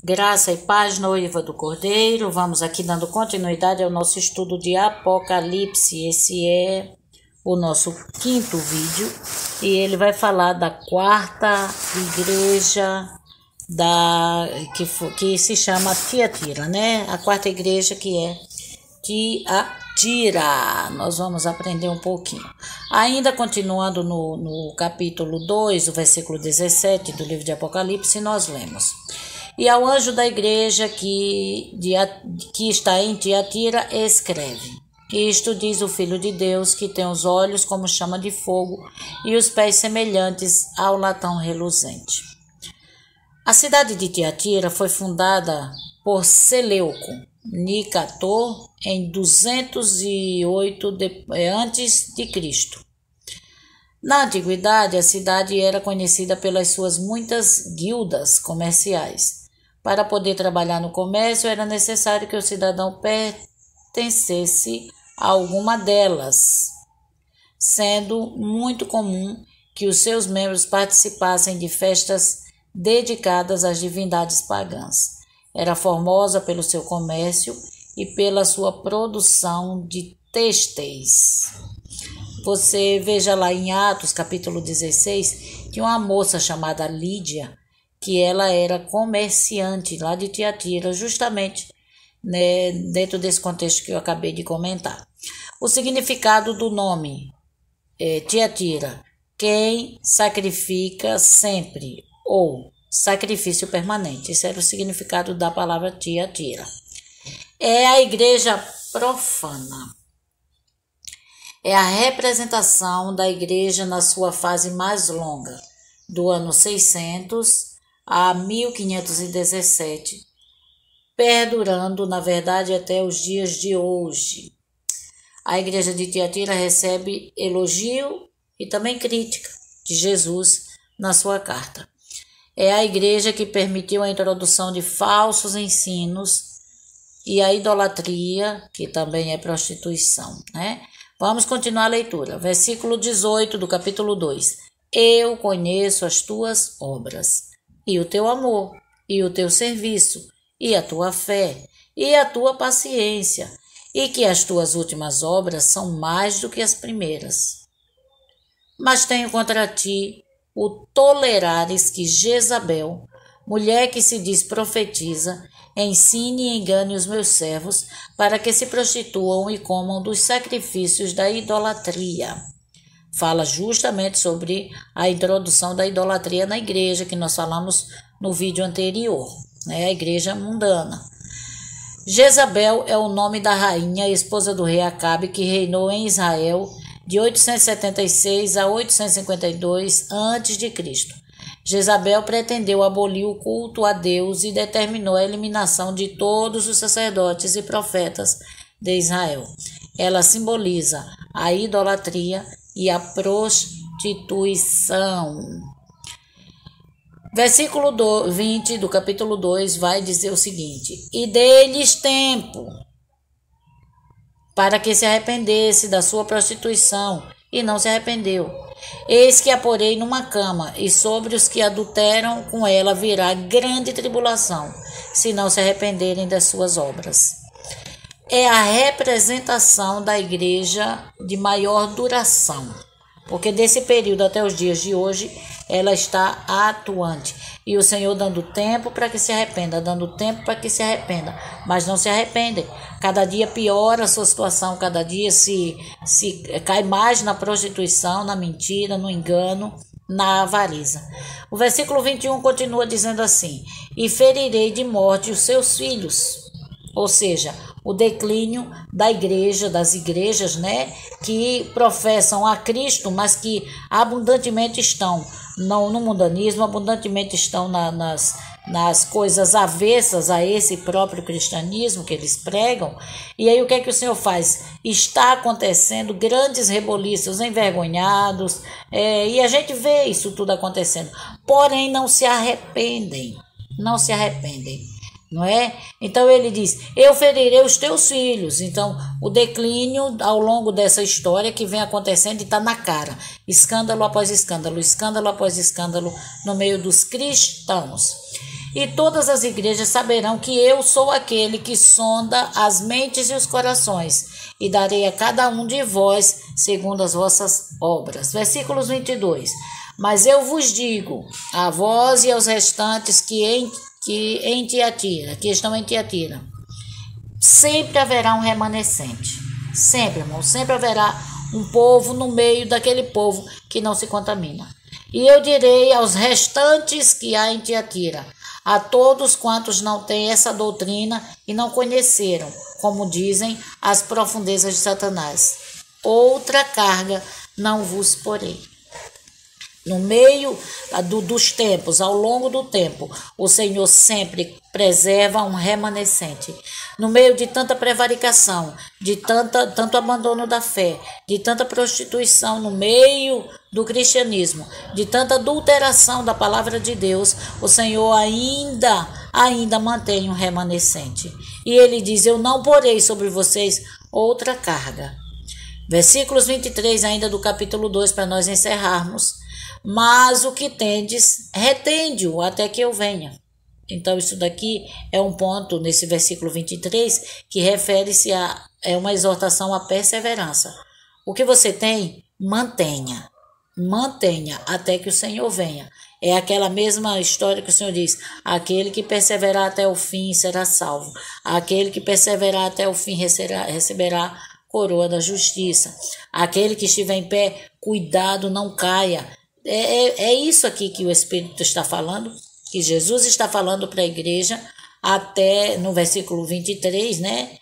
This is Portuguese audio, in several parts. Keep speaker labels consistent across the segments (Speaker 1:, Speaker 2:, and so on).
Speaker 1: Graça e paz, noiva do Cordeiro. Vamos aqui dando continuidade ao nosso estudo de Apocalipse. Esse é o nosso quinto vídeo e ele vai falar da quarta igreja que se chama Tiatira, né? A quarta igreja que é Tiatira. Nós vamos aprender um pouquinho. Ainda continuando no capítulo 2, o versículo 17 do livro de Apocalipse, nós lemos: E ao anjo da igreja que está em Tiatira, escreve: Isto diz o Filho de Deus, que tem os olhos como chama de fogo e os pés semelhantes ao latão reluzente. A cidade de Tiatira foi fundada por Seleuco Nicator em 208 a.C. Na antiguidade, a cidade era conhecida pelas suas muitas guildas comerciais. Para poder trabalhar no comércio, era necessário que o cidadão pertencesse a alguma delas, sendo muito comum que os seus membros participassem de festas dedicadas às divindades pagãs. Era famosa pelo seu comércio e pela sua produção de têxteis. Você veja lá em Atos, capítulo 16, que uma moça chamada Lídia, que ela era comerciante lá de Tiatira, justamente, né, dentro desse contexto que eu acabei de comentar. O significado do nome Tiatira: quem sacrifica sempre, ou sacrifício permanente. Esse era o significado da palavra Tiatira. É a igreja profana. É a representação da igreja na sua fase mais longa, do ano 600 a 1517, perdurando, na verdade, até os dias de hoje. A igreja de Tiatira recebe elogio e também crítica de Jesus na sua carta. É a igreja que permitiu a introdução de falsos ensinos e a idolatria, que também é prostituição, né? Vamos continuar a leitura. Versículo 18 do capítulo 2. Eu conheço as tuas obras, e o teu amor, e o teu serviço, e a tua fé, e a tua paciência, e que as tuas últimas obras são mais do que as primeiras. Mas tenho contra ti o tolerares que Jezabel, mulher que se diz profetiza, ensine e engane os meus servos para que se prostituam e comam dos sacrifícios da idolatria. Fala justamente sobre a introdução da idolatria na igreja, que nós falamos no vídeo anterior, né? A igreja mundana. Jezabel é o nome da rainha, esposa do rei Acabe, que reinou em Israel de 876 a 852 a.C. Jezabel pretendeu abolir o culto a Deus e determinou a eliminação de todos os sacerdotes e profetas de Israel. Ela simboliza a idolatria e a prostituição. Versículo 20 do capítulo 2 vai dizer o seguinte: E dei-lhes tempo para que se arrependesse da sua prostituição, e não se arrependeu. Eis que a porei numa cama, e sobre os que adulteram com ela virá grande tribulação, se não se arrependerem das suas obras. É a representação da igreja de maior duração, porque desse período até os dias de hoje ela está atuante. E o Senhor dando tempo para que se arrependa, dando tempo para que se arrependa, mas não se arrependem. Cada dia piora a sua situação, cada dia se cai mais na prostituição, na mentira, no engano, na avareza. O versículo 21 continua dizendo assim: E ferirei de morte os seus filhos. Ou seja, o declínio da igreja, das igrejas, né, que professam a Cristo, mas que abundantemente estão no mundanismo, abundantemente estão nas coisas avessas a esse próprio cristianismo que eles pregam. E aí o que é que o Senhor faz? Está acontecendo grandes reboliços, envergonhados, e a gente vê isso tudo acontecendo, porém não se arrependem, não se arrependem. não é? Então ele diz, eu ferirei os teus filhos. Então o declínio ao longo dessa história que vem acontecendo e está na cara, escândalo após escândalo, escândalo após escândalo no meio dos cristãos. E todas as igrejas saberão que eu sou aquele que sonda as mentes e os corações, e darei a cada um de vós segundo as vossas obras. Versículos 22. Mas eu vos digo, a vós e aos restantes que estão em Tiatira, sempre haverá um remanescente. Sempre, irmão, sempre haverá um povo no meio daquele povo que não se contamina. E eu direi aos restantes que há em Tiatira, a todos quantos não têm essa doutrina e não conheceram, como dizem, as profundezas de Satanás, outra carga não vos porei. No meio dos tempos, ao longo do tempo, o Senhor sempre preserva um remanescente. No meio de tanta prevaricação, de tanto abandono da fé, de tanta prostituição no meio do cristianismo, de tanta adulteração da palavra de Deus, o Senhor ainda mantém um remanescente. E ele diz, eu não porei sobre vocês outra carga. Versículos 23 ainda do capítulo 2, para nós encerrarmos. Mas o que tendes, retende-o até que eu venha. Então isso daqui é um ponto nesse versículo 23 que refere-se é uma exortação à perseverança. O que você tem, mantenha. Mantenha até que o Senhor venha. É aquela mesma história que o Senhor diz, aquele que perseverar até o fim será salvo. Aquele que perseverar até o fim receberá coroa da justiça. Aquele que estiver em pé, cuidado, não caia. É isso aqui que o Espírito está falando, que Jesus está falando para a igreja, até no versículo 23, né?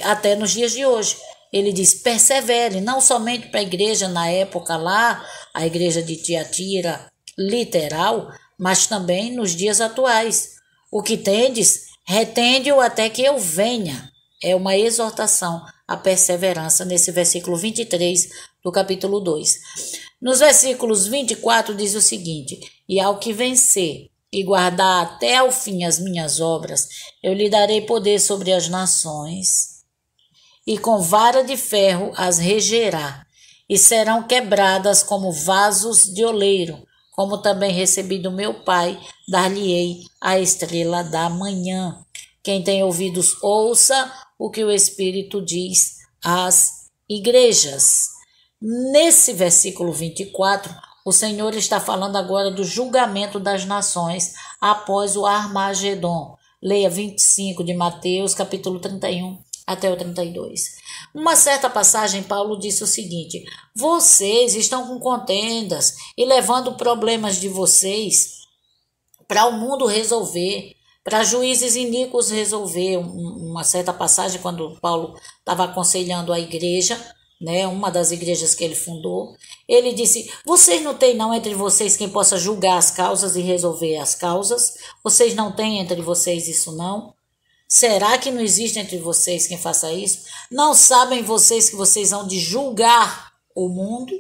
Speaker 1: Até nos dias de hoje. Ele diz, persevere, não somente para a igreja na época lá, a igreja de Tiatira literal, mas também nos dias atuais. O que tendes, retende-o até que eu venha. É uma exortação à perseverança nesse versículo 23 do capítulo 2. Nos versículos 24 diz o seguinte, e ao que vencer e guardar até ao fim as minhas obras, eu lhe darei poder sobre as nações, e com vara de ferro as regerá, e serão quebradas como vasos de oleiro, como também recebi do meu Pai, dar-lhe-ei a estrela da manhã. Quem tem ouvidos, ouça o que o Espírito diz às igrejas. Nesse versículo 24, o Senhor está falando agora do julgamento das nações após o Armagedon. Leia 25 de Mateus, capítulo 31 até o 32. Uma certa passagem, Paulo disse o seguinte, vocês estão com contendas e levando problemas de vocês para o mundo resolver, para juízes iníquos resolver. Uma certa passagem, quando Paulo estava aconselhando a igreja, né, uma das igrejas que ele fundou, ele disse, vocês não têm não entre vocês quem possa julgar as causas e resolver as causas? Vocês não têm entre vocês isso não? Será que não existe entre vocês quem faça isso? Não sabem vocês que vocês hão de julgar o mundo?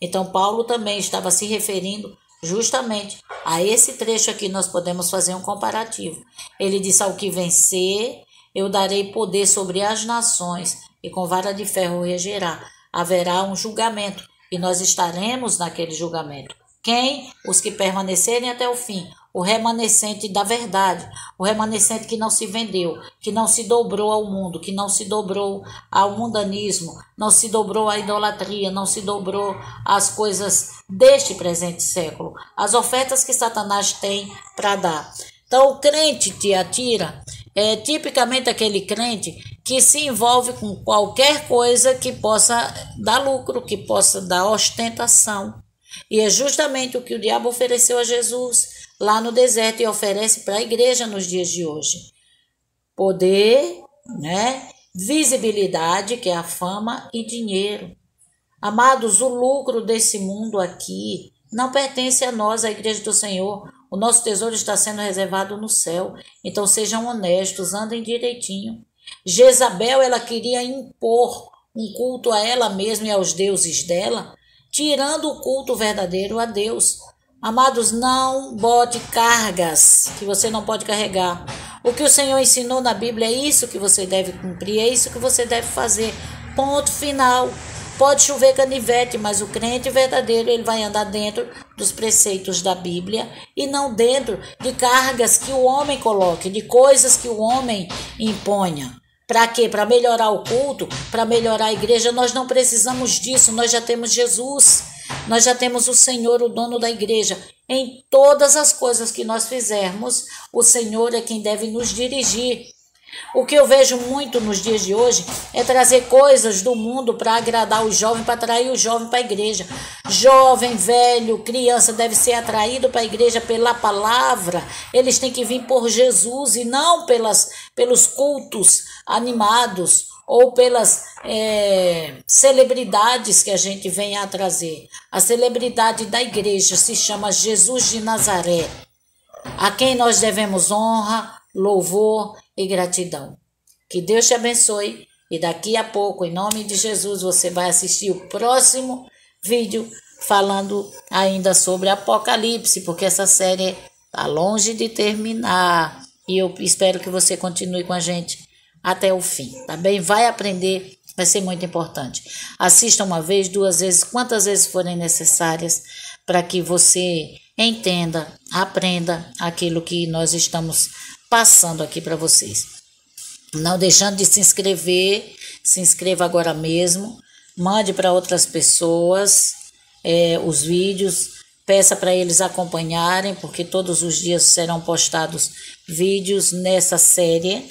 Speaker 1: Então Paulo também estava se referindo justamente a esse trecho aqui. Nós podemos fazer um comparativo. Ele disse, ao que vencer, eu darei poder sobre as nações, e com vara de ferro regerá. Haverá um julgamento, e nós estaremos naquele julgamento. Quem? Os que permanecerem até o fim. O remanescente da verdade. O remanescente que não se vendeu, que não se dobrou ao mundo, que não se dobrou ao mundanismo, não se dobrou à idolatria, não se dobrou às coisas deste presente século. As ofertas que Satanás tem para dar. Então, o crente Tiatira é tipicamente aquele crente que se envolve com qualquer coisa que possa dar lucro, que possa dar ostentação. E é justamente o que o diabo ofereceu a Jesus lá no deserto e oferece para a igreja nos dias de hoje. Poder, né? Visibilidade, que é a fama, e dinheiro. Amados, o lucro desse mundo aqui não pertence a nós, a igreja do Senhor. O nosso tesouro está sendo reservado no céu. Então sejam honestos, andem direitinho. Jezabel, ela queria impor um culto a ela mesma e aos deuses dela, tirando o culto verdadeiro a Deus. Amados, não bote cargas que você não pode carregar. O que o Senhor ensinou na Bíblia é isso que você deve cumprir, é isso que você deve fazer. Ponto final. Pode chover canivete, mas o crente verdadeiro, ele vai andar dentro dos preceitos da Bíblia e não dentro de cargas que o homem coloque, de coisas que o homem imponha. Para quê? Para melhorar o culto, para melhorar a igreja. Nós não precisamos disso, nós já temos Jesus, nós já temos o Senhor, o dono da igreja. Em todas as coisas que nós fizermos, o Senhor é quem deve nos dirigir. O que eu vejo muito nos dias de hoje é trazer coisas do mundo para agradar o jovem, para atrair o jovem para a igreja. Jovem, velho, criança deve ser atraído para a igreja pela palavra. Eles têm que vir por Jesus e não pelos cultos animados ou pelas celebridades que a gente vem a trazer. A celebridade da igreja se chama Jesus de Nazaré, a quem nós devemos honra, louvor e gratidão. Que Deus te abençoe e daqui a pouco, em nome de Jesus, você vai assistir o próximo vídeo falando ainda sobre Apocalipse, porque essa série está longe de terminar e eu espero que você continue com a gente até o fim, tá bem? Vai aprender, vai ser muito importante. Assista uma vez, duas vezes, quantas vezes forem necessárias para que você entenda, aprenda aquilo que nós estamos passando aqui para vocês. Não deixando de se inscrever, se inscreva agora mesmo, mande para outras pessoas os vídeos, peça para eles acompanharem, porque todos os dias serão postados vídeos nessa série